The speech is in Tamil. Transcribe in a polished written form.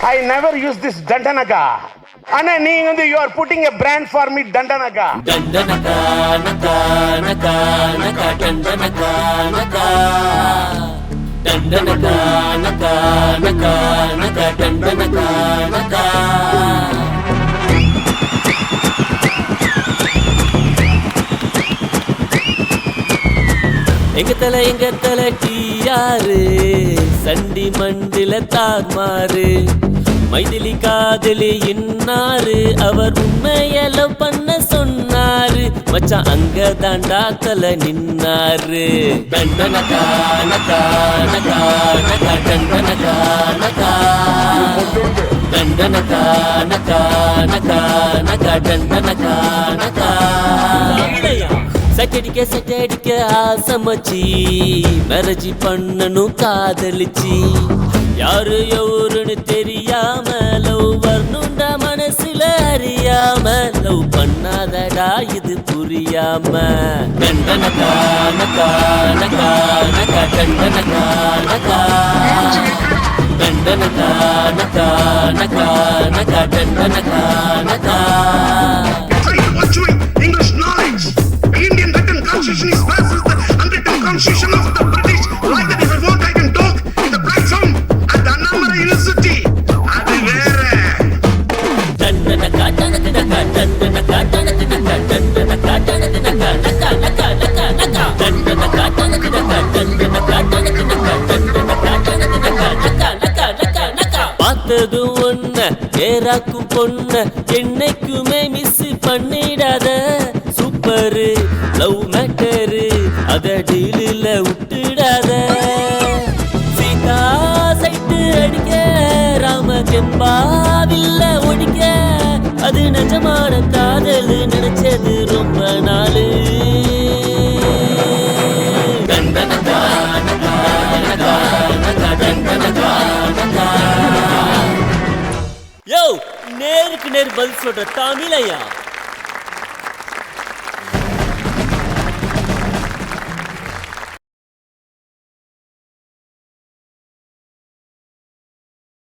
I never use this Dandanaka. Anna, you are putting a brand for me, Dandanaka. Dandanaka, naka, naka, naka, Dandanaka, naka. Dandanaka, naka, naka, naka, Dandanaka, naka. எங்க தலை டியாரு சண்டி மண்டில தார்மாரு மைதிலி காதலி இன்னாரு அவர் உண்மையல பண்ண சொன்னாரு மச்சான் அங்க தாண்டா தலை நின்னாரு தண்டனகா நகா நகா நகா தண்டனகா நகா தண்டனகா நகா நகா நகா தண்டனகா நகா சட்டடிக்க ஆசமச்சி மரஜி பண்ணனும் காதலிச்சி யாரு எவருன்னு தெரியாம லவ் வரணுண்டா மனசுல அறியாம லவ் பண்ணாதடா இது புரியாம தண்டனகா நகா நகா நகா தண்டனகா நகா தண்டனகா நகா நகா நகா தண்டனகா நகா. English knowledge. Indian written constitution is versus the unwritten constitution of the British. Like that, if I want, I can talk in the platform at the Annamala University. அது வேற. தண்டனகா தண்டனகா தண்டனகா தண்டனகா தண்டனகா தண்டனகா நகா நகா நகா நகா தண்டனகா தண்டனகா தண்டனகா தண்டனகா தண்டனகா தண்டனகா நகா நகா நகா நகா. பார்த்தது ஒன்ன ஏராக்கும் பொண்ண என்னைக்குமே மிஸ் பண்ணிடாத சூப்பரு லவ் மேட்டரு அத டீலில் விட்டுடாத சீதா சைட்டு அடிக்க ராம கெம்பாவில்ல ஒடிக்க அது நிஜமான காதல் நினைச்சது ரொம்ப நாளு தண்டனகா நகா நகா நகா தண்டனகா நகா. யோ நேருக்கு நேர் பதில் சொல்ற தமிழையா